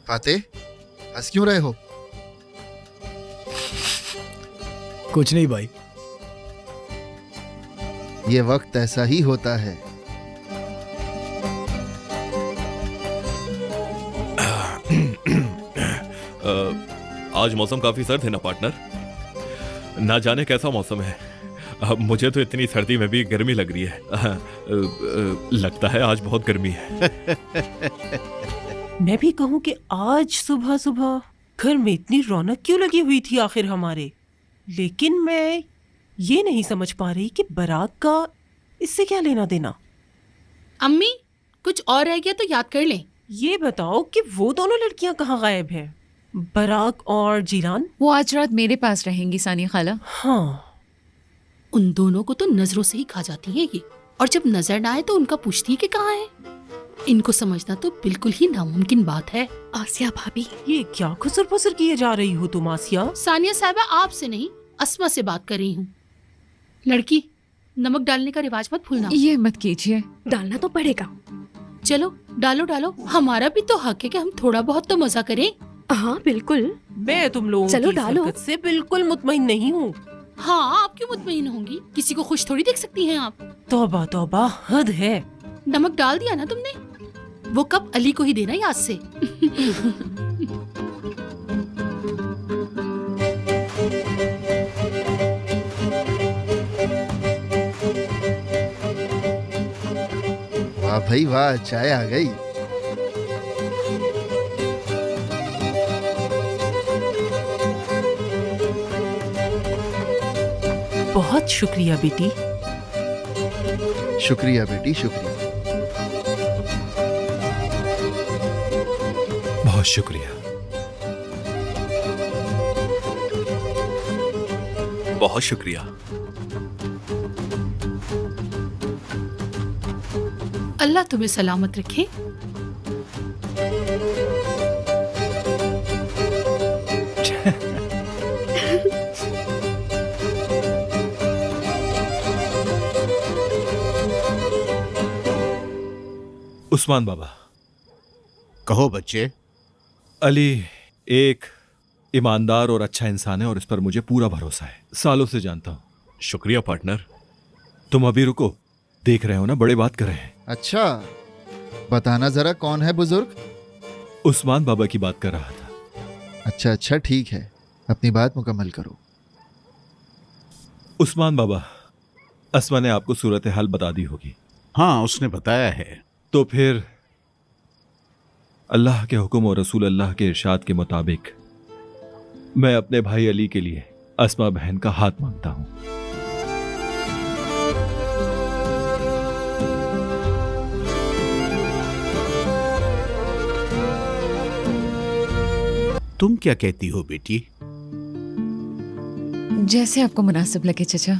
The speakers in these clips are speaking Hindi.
फातेह, हंस क्यों रहे हो? कुछ नहीं भाई। ये वक्त ऐसा ही होता है। आज मौसम काफी सर्द है ना पार्टनर? ना जाने कैसा मौसम है। मुझे तो इतनी सर्दी में भी गर्मी लग रही है। लगता है आज बहुत गर्मी है। मैं भी कहूँ कि आज सुबह सुबह घर में इतनी रौनक क्यों लगी हुई थी आखिर हमारे, लेकिन मैं ये नहीं समझ पा रही कि बारात का इससे क्या लेना देना। अम्मी, कुछ और रह गया तो याद कर लें। ये बताओ कि वो दोनों लड़कियां कहाँ गायब हैं, बराक और जीरान? वो आज रात मेरे पास रहेंगी सानिया खाला। हाँ, उन दोनों को तो नजरों से ही खा जाती है ये, और जब नजर ना आए तो उनका पूछती है कि कहाँ है। इनको समझना तो बिल्कुल ही नामुमकिन बात है। आसिया भाभी, ये क्या खुसर फुसर किए जा रही हो तुम आसिया? सानिया साहिबा, आपसे नहीं अस्मा से बात कर रही हूँ। लड़की, नमक डालने का रिवाज मत भूलना। ये मत कीजिए। डालना तो पड़ेगा। चलो डालो डालो, हमारा भी तो हक है कि हम थोड़ा बहुत तो मजा करें। हाँ बिल्कुल। मैं तुम लोगों चलो की डालो। हरकत से बिल्कुल मुतमईन नहीं हूँ। हाँ, आप क्यों मुतमईन होंगी? किसी को खुश थोड़ी देख सकती हैं आप। तौबा तौबा, हद है। नमक डाल दिया ना तुमने? वो कप अली को ही देना याद से। वाह भाई वाह, चाय आ गई। बहुत शुक्रिया बेटी। शुक्रिया बेटी, शुक्रिया। बहुत शुक्रिया। बहुत शुक्रिया। अल्लाह तुम्हें सलामत रखे। उस्मान बाबा, कहो बच्चे। अली एक ईमानदार और अच्छा इंसान है और इस पर मुझे पूरा भरोसा है। सालों से जानता हूं। शुक्रिया पार्टनर। तुम अभी रुको, देख रहे हो ना बड़े बात कर रहे हैं। अच्छा, बताना जरा कौन है बुजुर्ग? उस्मान बाबा की बात कर रहा था। अच्छा अच्छा, ठीक है, अपनी बात मुकम्मल करो। उस्मान बाबा, अस्मा ने आपको सूरत हाल बता दी होगी। हाँ, उसने बताया है। तो फिर अल्लाह के हुक्म और रसूल अल्लाह के इरशाद के मुताबिक मैं अपने भाई अली के लिए अस्मा बहन का हाथ मांगता हूं। तुम क्या कहती हो बेटी? जैसे आपको मुनासिब लगे चचा।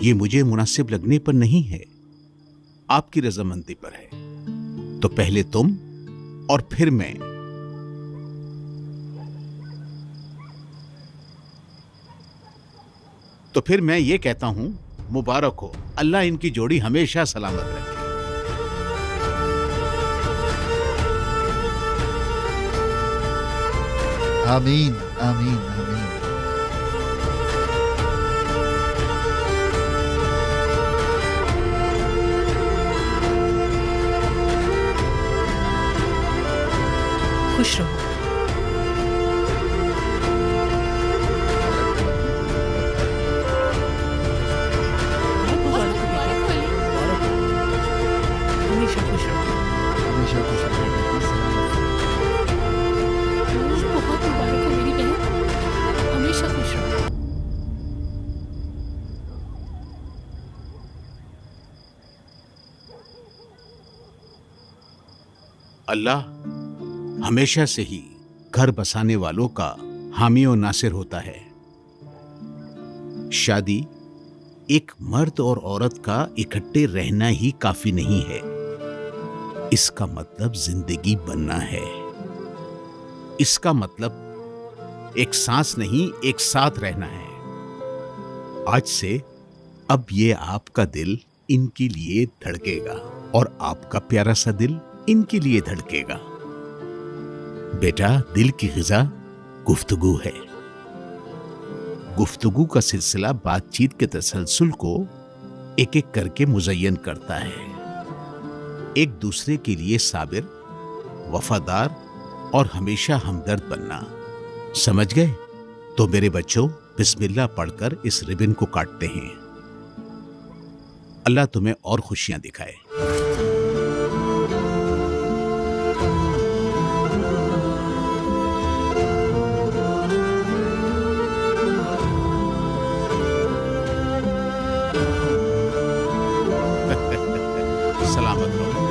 ये मुझे मुनासिब लगने पर नहीं है, आपकी रजामंदी पर है। तो पहले तुम और फिर मैं। तो फिर मैं ये कहता हूं, मुबारक हो, अल्लाह इनकी जोड़ी हमेशा सलामत रखे। आमीन आमीन आमीन। खुश रहो। हमेशा खुश रहो। हमेशा खुश रहो बेटी, सलामत रहो। बहुत मुबारक हो मेरी बहन, हमेशा खुश रहो। अल्लाह हमेशा से ही घर बसाने वालों का हामी और नासिर होता है। शादी एक मर्द और औरत का इकट्ठे रहना ही काफी नहीं है, इसका मतलब जिंदगी बनना है। इसका मतलब एक सांस नहीं, एक साथ रहना है। आज से अब ये आपका दिल इनके लिए धड़केगा और आपका प्यारा सा दिल इनके लिए धड़केगा। बेटा, दिल की ग़िज़ा गुफ्तगू है। गुफ्तगू का सिलसिला बातचीत के तसलसल को एक एक करके मुज़य्यन करता है। एक दूसरे के लिए साबिर, वफादार और हमेशा हमदर्द बनना। समझ गए? तो मेरे बच्चों, बिस्मिल्लाह पढ़कर इस रिबन को काटते हैं। अल्लाह तुम्हें और खुशियां दिखाए। सलामत रहो।